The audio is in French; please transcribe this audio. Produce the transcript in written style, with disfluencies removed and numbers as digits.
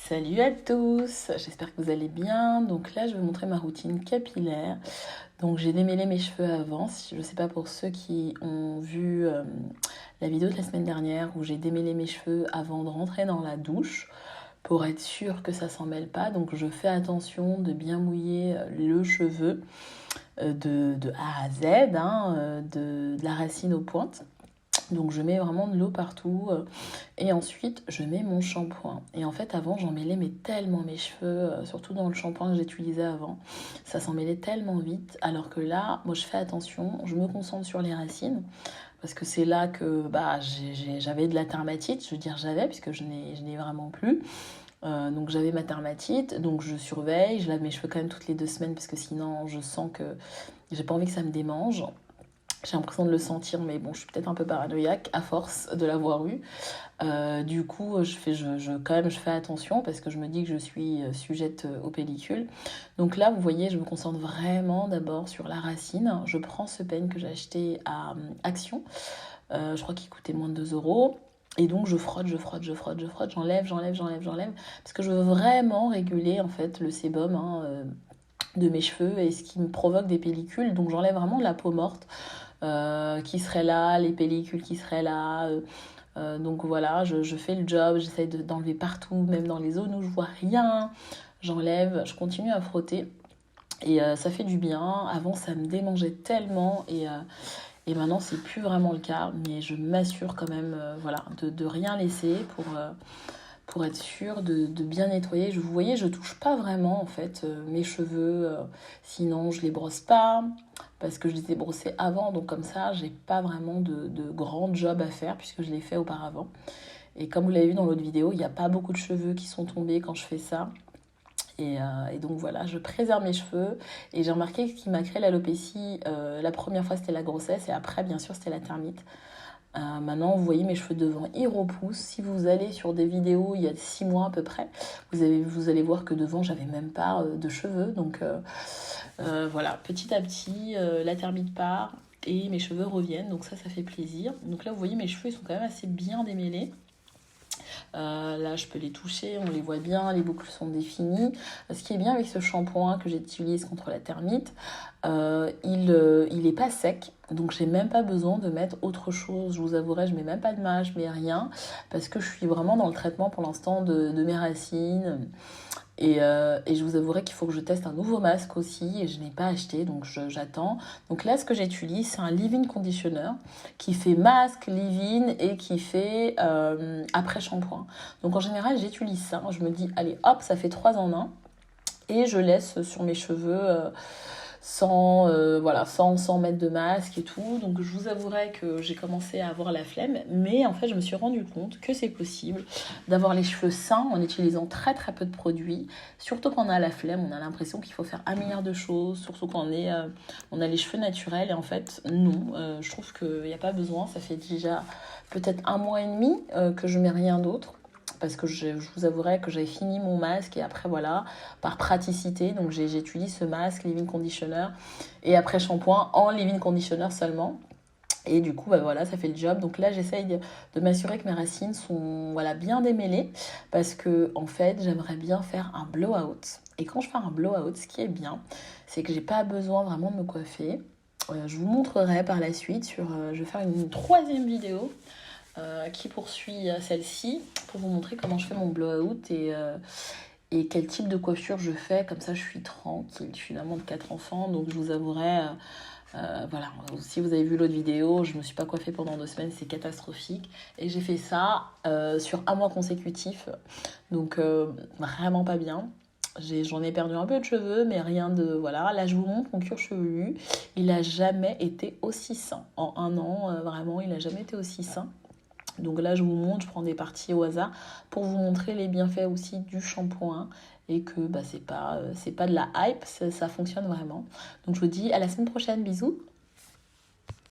Salut à tous, j'espère que vous allez bien. Donc là, je vais vous montrer ma routine capillaire. Donc j'ai démêlé mes cheveux avant. Je ne sais pas pour ceux qui ont vu la vidéo de la semaine dernière où j'ai démêlé mes cheveux avant de rentrer dans la douche pour être sûre que ça s'en mêle pas. Donc je fais attention de bien mouiller le cheveu de A à Z, de la racine aux pointes. Donc je mets vraiment de l'eau partout et ensuite je mets mon shampoing. Et en fait avant j'en mêlais mais tellement mes cheveux, surtout dans le shampoing que j'utilisais avant, ça s'en mêlait tellement vite. Alors que là, moi je fais attention, je me concentre sur les racines parce que c'est là que j'avais de la dermatite, je veux dire j'avais puisque je n'ai vraiment plus. Donc j'avais ma dermatite, donc je surveille, je lave mes cheveux quand même toutes les 2 semaines parce que sinon je sens que j'ai pas envie que ça me démange. J'ai l'impression de le sentir, mais bon, je suis peut-être un peu paranoïaque à force de l'avoir eu. Du coup, quand même, je fais attention parce que je me dis que je suis sujette aux pellicules. Donc là, vous voyez, je me concentre vraiment d'abord sur la racine. Je prends ce peigne que j'ai acheté à Action. Je crois qu'il coûtait moins de 2 €. Et donc, je frotte, j'enlève. Parce que je veux vraiment réguler, en fait, le sébum de mes cheveux et ce qui me provoque des pellicules. Donc, j'enlève vraiment la peau morte. Qui serait là, les pellicules qui seraient là. Donc voilà, je fais le job, j'essaye d'enlever partout, même dans les zones où je vois rien. J'enlève, je continue à frotter. Et ça fait du bien. Avant, ça me démangeait tellement. Et maintenant, c'est plus vraiment le cas. Mais je m'assure quand même de rien laisser pour être sûre de bien nettoyer. Vous voyez, je touche pas vraiment en fait mes cheveux. Sinon, je les brosse pas parce que je les ai brossés avant. Donc comme ça, j'ai pas vraiment de grand job à faire puisque je l'ai fait auparavant. Et comme vous l'avez vu dans l'autre vidéo, il n'y a pas beaucoup de cheveux qui sont tombés quand je fais ça. Et donc voilà, je préserve mes cheveux. Et j'ai remarqué que ce qui m'a créé l'alopécie, la première fois c'était la grossesse et après bien sûr c'était la thermite. Maintenant, vous voyez mes cheveux devant, ils repoussent. Si vous allez sur des vidéos il y a 6 mois à peu près, vous allez voir que devant, j'avais même pas de cheveux. Donc voilà, petit à petit, la thermite part et mes cheveux reviennent. Donc ça fait plaisir. Donc là, vous voyez, mes cheveux, ils sont quand même assez bien démêlés. Là, je peux les toucher, on les voit bien, les boucles sont définies. Ce qui est bien avec ce shampoing que j'utilise contre la thermite, il est pas sec, donc j'ai même pas besoin de mettre autre chose. Je vous avouerai, je mets même pas de mâche, je mets rien, parce que je suis vraiment dans le traitement pour l'instant de mes racines. Et je vous avouerai qu'il faut que je teste un nouveau masque aussi et je n'ai pas acheté, donc j'attends. Donc là, ce que j'utilise, c'est un leave-in conditioner qui fait masque, leave-in et qui fait après shampoing. Donc en général, j'utilise ça. Je me dis, allez hop, ça fait 3 en 1 et je laisse sur mes cheveux sans mettre de masque et tout. Donc je vous avouerai que j'ai commencé à avoir la flemme, mais en fait je me suis rendu compte que c'est possible d'avoir les cheveux sains en utilisant très très peu de produits. Surtout quand on a la flemme, on a l'impression qu'il faut faire 1 milliard de choses, surtout quand on a les cheveux naturels. Et en fait non, je trouve qu'il n'y a pas besoin. Ça fait déjà peut-être 1 mois et demi que je mets rien d'autre. Parce que je vous avouerai que j'avais fini mon masque et après voilà, par praticité, donc j'utilise ce masque leave-in conditioner et après shampoing en leave-in conditioner seulement. Et du coup, voilà, ça fait le job. Donc là, j'essaye de m'assurer que mes racines sont bien démêlées parce que en fait, j'aimerais bien faire un blowout. Et quand je fais un blowout, ce qui est bien, c'est que j'ai pas besoin vraiment de me coiffer. Je vous montrerai par la suite je vais faire une 3e vidéo qui poursuit celle-ci pour vous montrer comment je fais mon blowout et quel type de coiffure je fais. Comme ça, je suis tranquille. Je suis une maman de 4 enfants, donc je vous avouerai, voilà, si vous avez vu l'autre vidéo, je me suis pas coiffée pendant 2 semaines, c'est catastrophique. Et j'ai fait ça sur 1 mois consécutif, donc vraiment pas bien. J'en ai perdu un peu de cheveux, mais rien de... Voilà, là je vous montre mon cuir chevelu. Il a jamais été aussi sain. En 1 an, vraiment, il a jamais été aussi sain. Donc là, je vous montre, je prends des parties au hasard pour vous montrer les bienfaits aussi du shampoing et que c'est pas de la hype, ça fonctionne vraiment. Donc je vous dis à la semaine prochaine, bisous.